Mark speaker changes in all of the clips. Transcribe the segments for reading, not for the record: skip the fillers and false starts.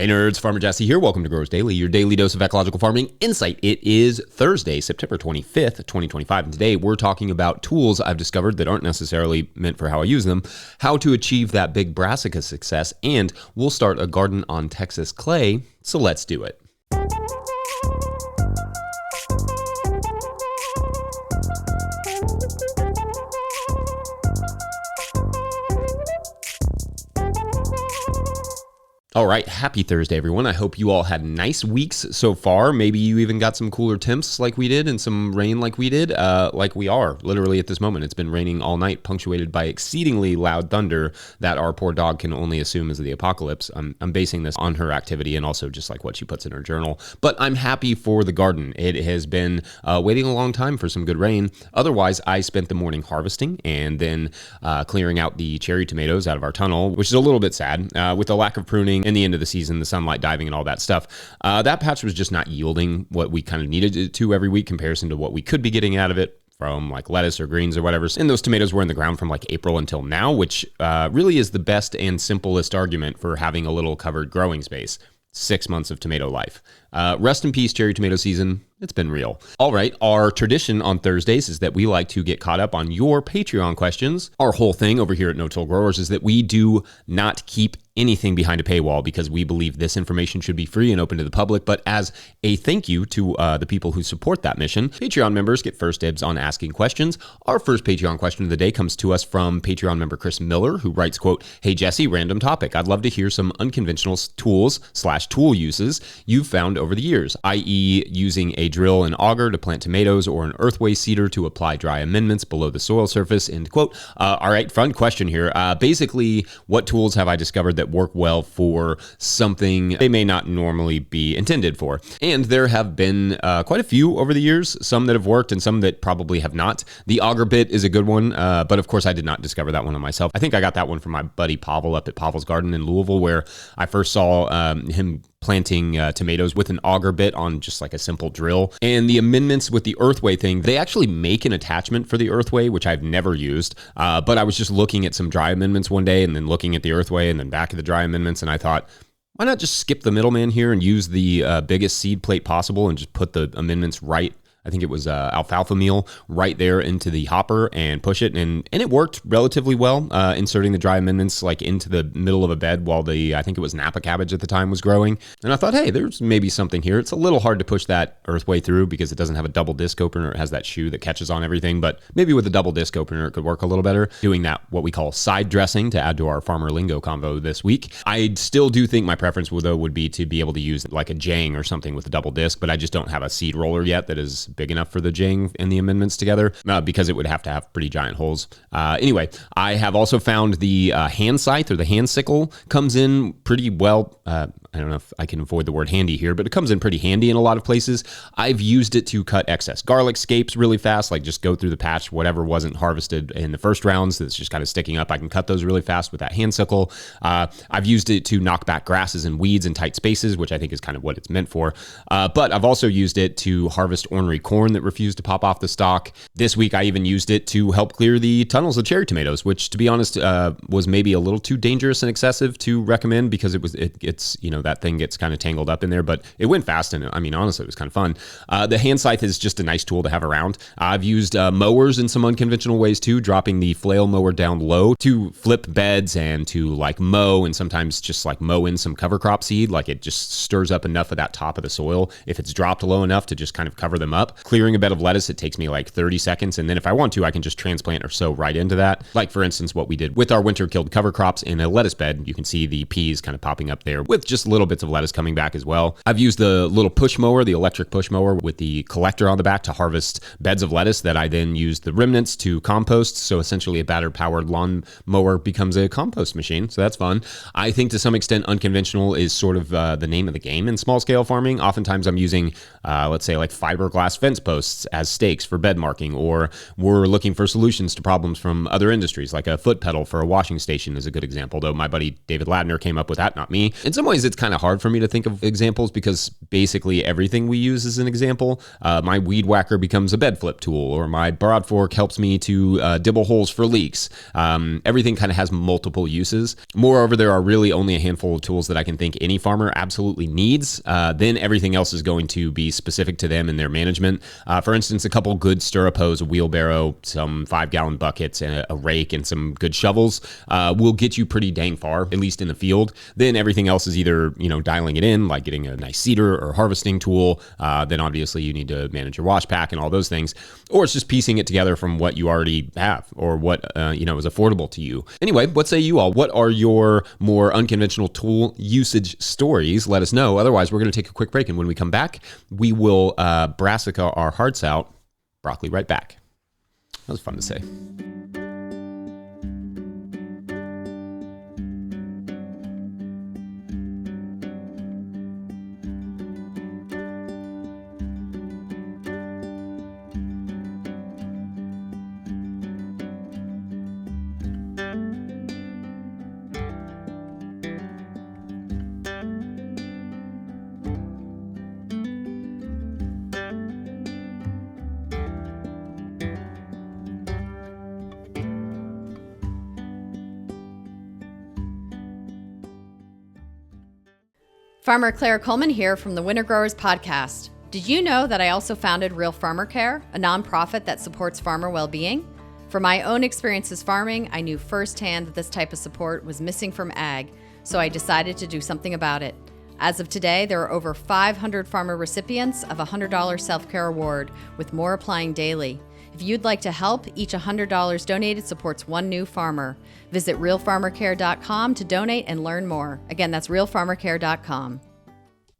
Speaker 1: Hey nerds, Farmer Jesse here. Welcome to Growers Daily, your daily dose of ecological farming insight. It is Thursday, September 25th, 2025, and today we're talking about tools I've discovered that aren't necessarily meant for how I use them, how to achieve that big Brassica success, and we'll start a garden on Texas clay, so let's do it. All right, happy Thursday, everyone. I hope you all had nice weeks so far. Maybe you even got some cooler temps like we did and some rain like we did, like we are literally at this moment. It's been raining all night, punctuated by exceedingly loud thunder that our poor dog can only assume is the apocalypse. I'm basing this on her activity and also just like what she puts in her journal. But I'm happy for the garden. It has been waiting a long time for some good rain. Otherwise, I spent the morning harvesting and then clearing out the cherry tomatoes out of our tunnel, which is a little bit sad with the lack of pruning in the end of the season, the sunlight diving and all that stuff. That patch was just not yielding what we kind of needed it to every week comparison to what we could be getting out of it from like lettuce or greens or whatever. And those tomatoes were in the ground from like April until now, which really is the best and simplest argument for having a little covered growing space. 6 months of tomato life. Rest in peace, cherry tomato season. It's been real. All right, our tradition on Thursdays is that we like to get caught up on your Patreon questions. Our whole thing over here at No Till Growers is that we do not keep anything behind a paywall because we believe this information should be free and open to the public. But as a thank you to the people who support that mission, Patreon members get first dibs on asking questions. Our first Patreon question of the day comes to us from Patreon member Chris Miller, who writes, quote, "Hey Jesse, random topic. I'd love to hear some unconventional tools/tool uses you've found over the years, i.e. using a drill and auger to plant tomatoes or an earthway seeder to apply dry amendments below the soil surface," end quote. All right, fun question here. Basically, what tools have I discovered that work well for something they may not normally be intended for? And there have been quite a few over the years, some that have worked and some that probably have not. The auger bit is a good one, but of course I did not discover that one on myself. I think I got that one from my buddy Pavel up at Pavel's Garden in Louisville, where I first saw him planting tomatoes with an auger bit on just like a simple drill. And the amendments with the earthway thing, they actually make an attachment for the earthway, which I've never used. But I was just looking at some dry amendments one day and then looking at the earthway and then back at the dry amendments. And I thought, why not just skip the middleman here and use the biggest seed plate possible and just put the amendments right, I think it was alfalfa meal, right there into the hopper and push it. And it worked relatively well, inserting the dry amendments like into the middle of a bed while I think it was Napa cabbage at the time was growing. And I thought, hey, there's maybe something here. It's a little hard to push that earthway through because it doesn't have a double disc opener. It has that shoe that catches on everything, but maybe with a double disc opener, it could work a little better. Doing that, what we call side dressing, to add to our farmer lingo convo this week. I still do think my preference though would be to be able to use like a jang or something with a double disc, but I just don't have a seed roller yet that is big enough for the jang and the amendments together because it would have to have pretty giant holes. Anyway, I have also found the hand scythe or the hand sickle comes in pretty well. I don't know if I can avoid the word handy here, but it comes in pretty handy in a lot of places. I've used it to cut excess garlic scapes really fast, like just go through the patch, whatever wasn't harvested in the first rounds that's just kind of sticking up. I can cut those really fast with that hand sickle. I've used it to knock back grasses and weeds in tight spaces, which I think is kind of what it's meant for. But I've also used it to harvest ornery corn that refused to pop off the stalk. This week, I even used it to help clear the tunnels of cherry tomatoes, which to be honest, was maybe a little too dangerous and excessive to recommend because it's that thing gets kind of tangled up in there, but it went fast and I mean, honestly, it was kind of fun. The hand scythe is just a nice tool to have around. I've used mowers in some unconventional ways too, dropping the flail mower down low to flip beds and to like mow and sometimes just like mow in some cover crop seed. Like it just stirs up enough of that top of the soil if it's dropped low enough to just kind of cover them up. Clearing a bed of lettuce, it takes me like 30 seconds. And then if I want to, I can just transplant or sow right into that. Like for instance, what we did with our winter killed cover crops in a lettuce bed, you can see the peas kind of popping up there with just little bits of lettuce coming back as well. I've used the little push mower, the electric push mower with the collector on the back to harvest beds of lettuce that I then use the remnants to compost. So essentially a battery powered lawn mower becomes a compost machine. So that's fun. I think to some extent unconventional is sort of the name of the game in small scale farming. Oftentimes I'm using, let's say like fiberglass fence posts as stakes for bed marking, or we're looking for solutions to problems from other industries, like a foot pedal for a washing station is a good example, though my buddy David Ladner came up with that, not me. In some ways, it's kind of hard for me to think of examples because basically everything we use is an example. My weed whacker becomes a bed flip tool, or my broad fork helps me to dibble holes for leaks. Everything kind of has multiple uses. Moreover, there are really only a handful of tools that I can think any farmer absolutely needs. Then everything else is going to be specific to them and their management. For instance, a couple good stirrup hoes, a wheelbarrow, some 5-gallon buckets, and a rake, and some good shovels will get you pretty dang far, at least in the field. Then everything else is either, dialing it in, like getting a nice seeder or harvesting tool. Then obviously you need to manage your wash pack and all those things. Or it's just piecing it together from what you already have or what, is affordable to you. Anyway, what say you all? What are your more unconventional tool usage stories? Let us know. Otherwise, we're going to take a quick break. And when we come back, we will Brassica our hearts out. Broccoli right back. That was fun to say.
Speaker 2: Farmer Claire Coleman here from the Winter Growers Podcast. Did you know that I also founded Real Farmer Care, a nonprofit that supports farmer well-being? From my own experiences farming, I knew firsthand that this type of support was missing from ag, so I decided to do something about it. As of today, there are over 500 farmer recipients of a $100 self-care award, with more applying daily. If you'd like to help, each $100 donated supports one new farmer. Visit realfarmercare.com to donate and learn more. Again, that's realfarmercare.com.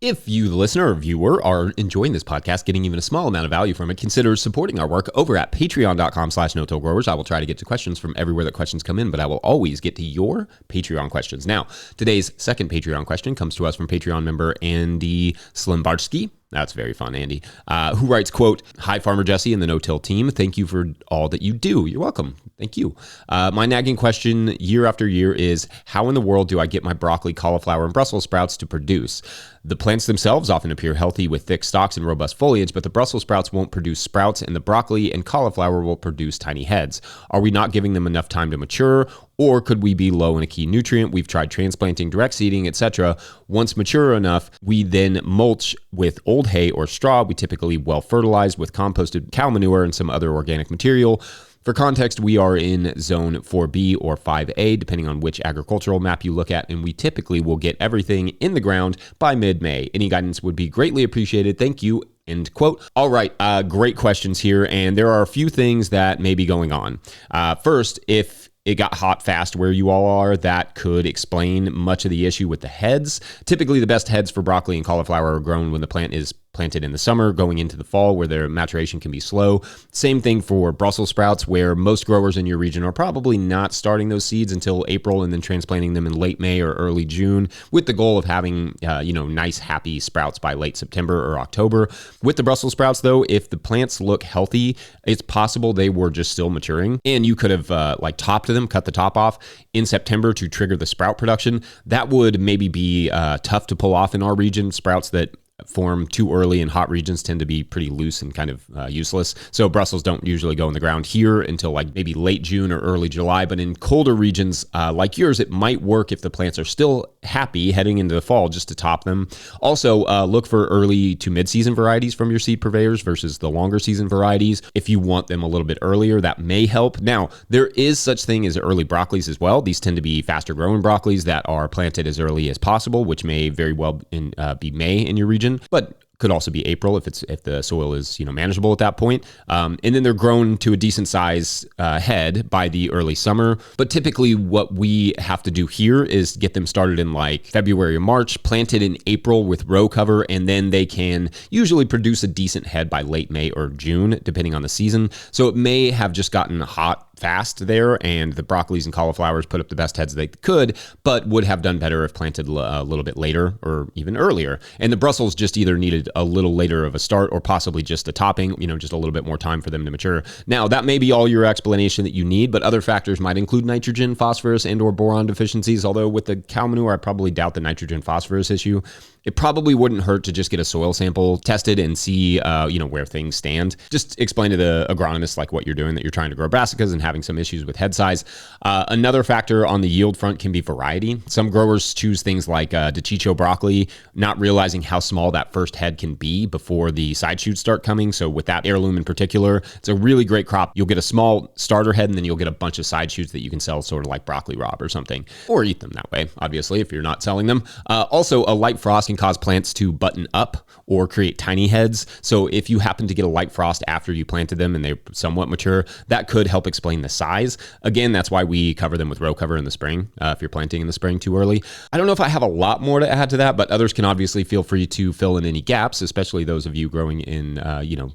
Speaker 1: If you, the listener or viewer, are enjoying this podcast, getting even a small amount of value from it, consider supporting our work over at patreon.com/no-till-growers. I will try to get to questions from everywhere that questions come in, but I will always get to your Patreon questions. Now, today's second Patreon question comes to us from Patreon member Andy Slimbarsky. That's very fun, Andy, who writes, quote, "Hi, Farmer Jesse and the No-Till team. Thank you for all that you do." You're welcome. Thank you. My nagging question year after year is, how in the world do I get my broccoli, cauliflower, and Brussels sprouts to produce? The plants themselves often appear healthy with thick stalks and robust foliage, but the Brussels sprouts won't produce sprouts, and the broccoli and cauliflower will produce tiny heads. Are we not giving them enough time to mature, or could we be low in a key nutrient? We've tried transplanting, direct seeding, etc. Once mature enough, we then mulch with old hay or straw. We typically well fertilized with composted cow manure and some other organic material. For context, we are in zone 4B or 5A, depending on which agricultural map you look at, and we typically will get everything in the ground by mid-May. Any guidance would be greatly appreciated. Thank you. End quote. All right, great questions here, and there are a few things that may be going on. First, if it got hot fast where you all are, that could explain much of the issue with the heads. Typically, the best heads for broccoli and cauliflower are grown when the plant is planted in the summer, going into the fall where their maturation can be slow. Same thing for Brussels sprouts, where most growers in your region are probably not starting those seeds until April and then transplanting them in late May or early June with the goal of having, nice, happy sprouts by late September or October. With the Brussels sprouts, though, if the plants look healthy, it's possible they were just still maturing and you could have topped them, cut the top off in September to trigger the sprout production. That would maybe be tough to pull off in our region. Sprouts that form too early in hot regions tend to be pretty loose and kind of useless. So Brussels don't usually go in the ground here until maybe late June or early July. But in colder regions like yours, it might work if the plants are still happy heading into the fall just to top them. Also, look for early to mid-season varieties from your seed purveyors versus the longer season varieties. If you want them a little bit earlier, that may help. Now, there is such thing as early broccolis as well. These tend to be faster growing broccolis that are planted as early as possible, which may very well be May in your region, but could also be April if the soil is manageable at that point. And then they're grown to a decent size head by the early summer. But typically what we have to do here is get them started in February or March, planted in April with row cover, and then they can usually produce a decent head by late May or June, depending on the season. So it may have just gotten hot up fast there, and the broccolis and cauliflowers put up the best heads they could, but would have done better if planted a little bit later or even earlier. And the Brussels just either needed a little later of a start or possibly just a topping, just a little bit more time for them to mature. Now, that may be all your explanation that you need, but other factors might include nitrogen, phosphorus, and or boron deficiencies, although with the cow manure, I probably doubt the nitrogen phosphorus issue. It probably wouldn't hurt to just get a soil sample tested and see, where things stand. Just explain to the agronomist like what you're doing, that you're trying to grow brassicas and having some issues with head size. Another factor on the yield front can be variety. Some growers choose things like Dachicho broccoli, not realizing how small that first head can be before the side shoots start coming. So with that heirloom in particular, it's a really great crop. You'll get a small starter head and then you'll get a bunch of side shoots that you can sell sort of like broccoli raw or something, or eat them that way, obviously, if you're not selling them. Also, a light frost can cause plants to button up or create tiny heads. So if you happen to get a light frost after you planted them and they're somewhat mature, that could help explain the size. Again, that's why we cover them with row cover in the spring, if you're planting in the spring too early. I don't know if I have a lot more to add to that, but others can obviously feel free to fill in any gaps, especially those of you growing in,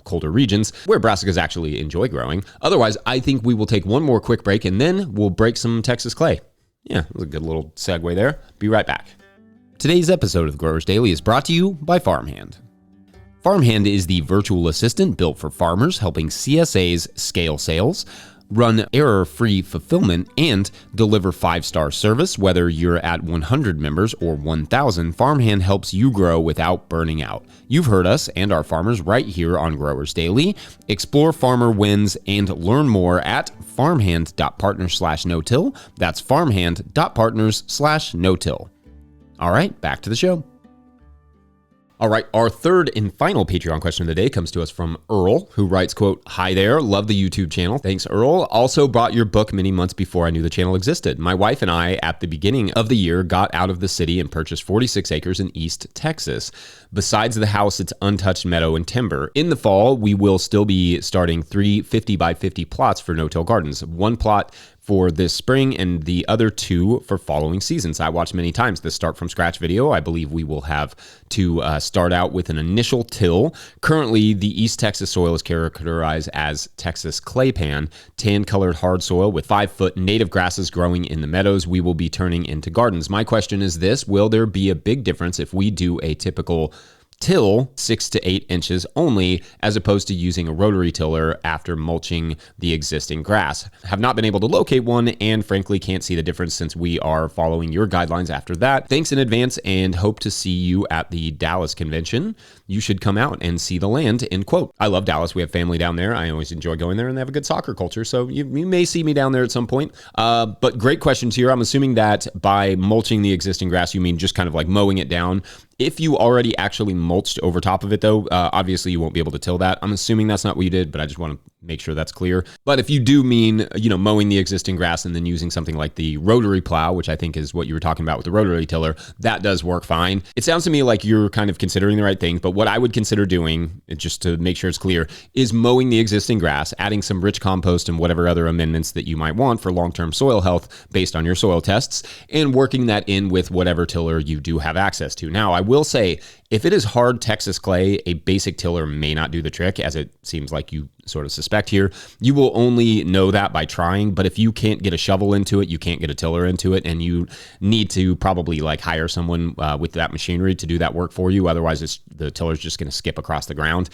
Speaker 1: colder regions where brassicas actually enjoy growing. Otherwise, I think we will take one more quick break and then we'll break some Texas clay. Yeah, that was a good little segue there. Be right back. Today's episode of Growers Daily is brought to you by Farmhand. Farmhand is the virtual assistant built for farmers, helping CSAs scale sales, run error-free fulfillment, and deliver 5-star service. Whether you're at 100 members or 1,000, Farmhand helps you grow without burning out. You've heard us and our farmers right here on Growers Daily. Explore farmer wins and learn more at farmhand.partners/no-till. That's farmhand.partners/no-till. All right, back to the show. All right, our third and final Patreon question of the day comes to us from Earl, who writes, quote, "Hi there, love the YouTube channel." Thanks, Earl. Also bought your book many months before I knew the channel existed. My wife and I, at the beginning of the year, got out of the city and purchased 46 acres in East Texas. Besides the house, it's untouched meadow and timber. In the fall, we will still be starting 3 50 by 50 plots for no-till gardens. One plot for this spring and the other 2 for following seasons. I watched many times the start from scratch video. I believe we will have to start out with an initial till. Currently, the East Texas soil is characterized as Texas clay pan, tan-colored hard soil with 5-foot native grasses growing in the meadows we will be turning into gardens. My question is this: will there be a big difference if we do a typical till 6 to 8 inches only, as opposed to using a rotary tiller after mulching the existing grass? Have not been able to locate one and frankly can't see the difference since we are following your guidelines after that. Thanks in advance and hope to see you at the Dallas convention. You should come out and see the land, end quote. I love Dallas. We have family down there. I always enjoy going there and they have a good soccer culture. So you may see me down there at some point. But great questions here. I'm assuming that by mulching the existing grass, you mean just kind of like mowing it down. If you already actually mulched over top of it, though, obviously you won't be able to till that. I'm assuming that's not what you did, but I just want to make sure that's clear. But if you do mean, mowing the existing grass and then using something like the rotary plow, which I think is what you were talking about with the rotary tiller, that does work fine. It sounds to me like you're kind of considering the right things, but what I would consider doing, just to make sure it's clear, is mowing the existing grass, adding some rich compost and whatever other amendments that you might want for long-term soil health based on your soil tests, and working that in with whatever tiller you do have access to. Now, I will say, if it is hard Texas clay, a basic tiller may not do the trick, as it seems like you sort of suspect here. You will only know that by trying, but if you can't get a shovel into it, you can't get a tiller into it, and you need to probably hire someone with that machinery to do that work for you. Otherwise, the tiller's just going to skip across the ground.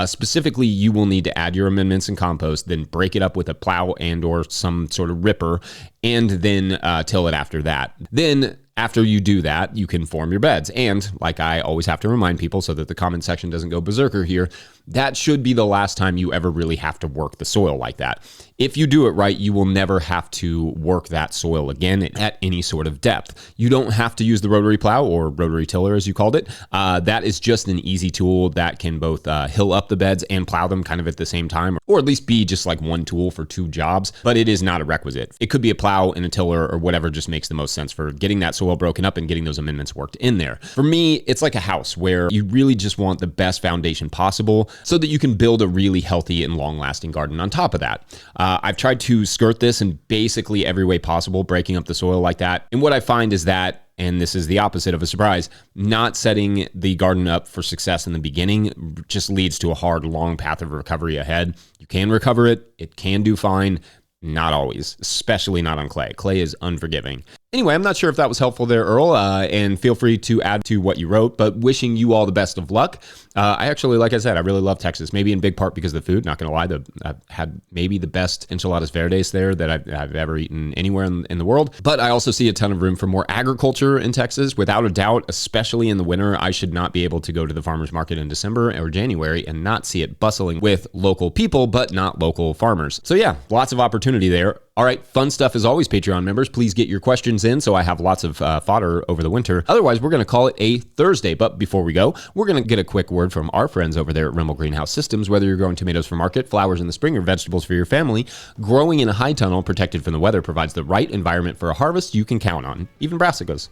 Speaker 1: Specifically, you will need to add your amendments and compost, then break it up with a plow and or some sort of ripper, and then till it after that. Then after you do that, you can form your beds. And like I always have to remind people so that the comment section doesn't go berserker here, that should be the last time you ever really have to work the soil like that. If you do it right, you will never have to work that soil again at any sort of depth. You don't have to use the rotary plow or rotary tiller, as you called it. That is just an easy tool that can both hill up the beds and plow them kind of at the same time, or at least be just like one tool for 2 jobs, but it is not a requisite. It could be a plow and a tiller or whatever just makes the most sense for getting that soil broken up and getting those amendments worked in there. For me, it's like a house where you really just want the best foundation possible so that you can build a really healthy and long-lasting garden on top of that. I've tried to skirt this in basically every way possible, breaking up the soil like that. And what I find is that, and this is the opposite of a surprise, not setting the garden up for success in the beginning just leads to a hard, long path of recovery ahead. You can recover it. It can do fine. Not always, especially not on clay. Clay is unforgiving. Anyway, I'm not sure if that was helpful there, Earl, and feel free to add to what you wrote, but wishing you all the best of luck. I actually, like I said, I really love Texas, maybe in big part because of the food. Not going to lie, I've had maybe the best enchiladas verdes there that I've ever eaten anywhere in the world. But I also see a ton of room for more agriculture in Texas. Without a doubt, especially in the winter, I should not be able to go to the farmer's market in December or January and not see it bustling with local people, but not local farmers. So yeah, lots of opportunity there. All right, fun stuff as always, Patreon members. Please get your questions in so I have lots of fodder over the winter. Otherwise, we're going to call it a Thursday. But before we go, we're going to get a quick word from our friends over there at Rimmel Greenhouse Systems. Whether you're growing tomatoes for market, flowers in the spring, or vegetables for your family, growing in a high tunnel protected from the weather provides the right environment for a harvest you can count on. Even brassicas.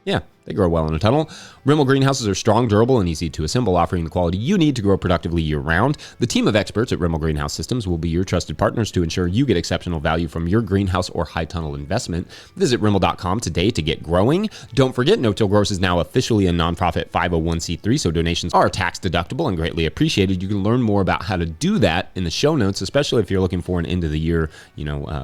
Speaker 1: Yeah, they grow well in a tunnel. Rimmel greenhouses are strong, durable, and easy to assemble, offering the quality you need to grow productively year-round. The team of experts at Rimmel Greenhouse Systems will be your trusted partners to ensure you get exceptional value from your greenhouse or high tunnel investment. Visit Rimmel.com today to get growing. Don't forget, No-Till Growers is now officially a nonprofit 501c3, so donations are tax deductible and greatly appreciated. You can learn more about how to do that in the show notes, especially if you're looking for an end-of-the-year,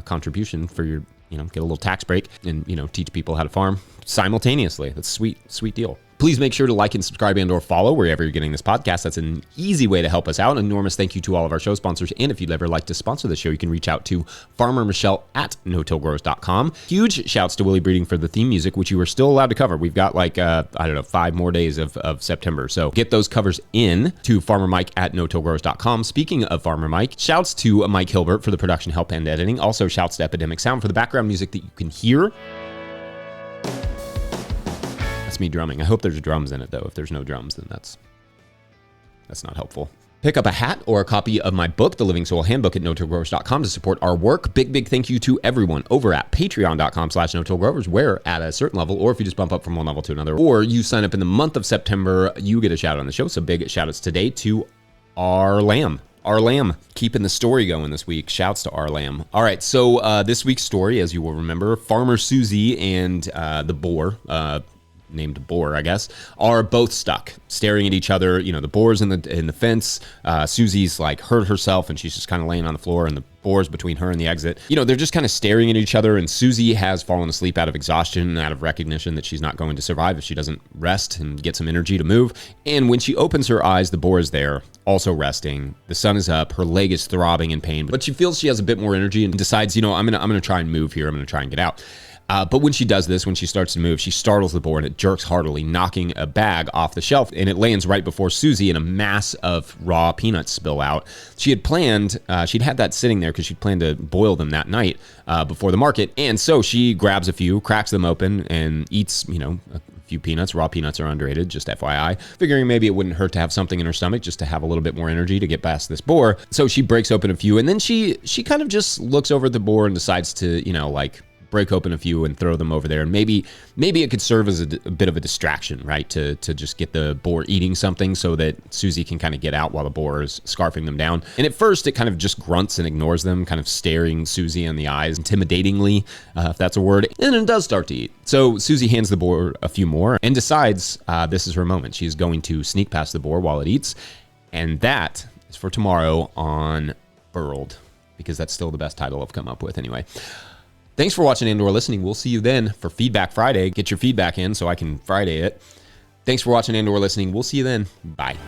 Speaker 1: contribution for your get a little tax break and, teach people how to farm simultaneously. That's sweet, sweet deal. Please make sure to like and subscribe and or follow wherever you're getting this podcast. That's an easy way to help us out. An enormous thank you to all of our show sponsors. And if you'd ever like to sponsor the show, you can reach out to Farmer Michelle at no-tillgrowers.com. Huge shouts to Willie Breeding for the theme music, which you are still allowed to cover. We've got 5 more days of September. So get those covers in to Farmer Mike at no-tillgrowers.com. Speaking of Farmer Mike, shouts to Mike Hilbert for the production help and editing. Also shouts to Epidemic Sound for the background music that you can hear. That's me drumming. I hope there's drums in it, though. If there's no drums, then that's not helpful. Pick up a hat or a copy of my book, The Living Soil Handbook, at no-tillgrowers.com to support our work. Big thank you to everyone over at patreon.com/no-tillgrowers, where at a certain level, or if you just bump up from one level to another, or you sign up in the month of September, you get a shout out on the show. So big shout outs today to our lamb. Our lamb, keeping the story going this week. Shouts to our lamb. All right, so this week's story, as you will remember, Farmer Susie and the boar, named Boar, I guess, are both stuck, staring at each other. The boar's in the fence. Susie's hurt herself, and she's just kind of laying on the floor, and the boar's between her and the exit. They're just kind of staring at each other, and Susie has fallen asleep out of exhaustion and out of recognition that she's not going to survive if she doesn't rest and get some energy to move. And when she opens her eyes, the boar is there, also resting. The sun is up. Her leg is throbbing in pain, but she feels she has a bit more energy and decides, I'm gonna try and move here. I'm gonna try and get out. But when she does this, when she starts to move, she startles the boar and it jerks heartily, knocking a bag off the shelf, and it lands right before Susie, and a mass of raw peanuts spill out. She had planned, she'd had that sitting there because she'd planned to boil them that night before the market, and so she grabs a few, cracks them open, and eats, a few peanuts. Raw peanuts are underrated, just FYI, figuring maybe it wouldn't hurt to have something in her stomach just to have a little bit more energy to get past this boar. So she breaks open a few, and then she kind of just looks over at the boar and decides to, break open a few and throw them over there. And maybe it could serve as a bit of a distraction, right? To just get the boar eating something so that Susie can kind of get out while the boar is scarfing them down. And at first it kind of just grunts and ignores them, kind of staring Susie in the eyes intimidatingly, if that's a word. And it does start to eat. So Susie hands the boar a few more and decides this is her moment. She's going to sneak past the boar while it eats. And that is for tomorrow on Burled, because that's still the best title I've come up with anyway. Thanks for watching and/or listening. We'll see you then for Feedback Friday. Get your feedback in so I can Friday it. Thanks for watching and/or listening. We'll see you then. Bye.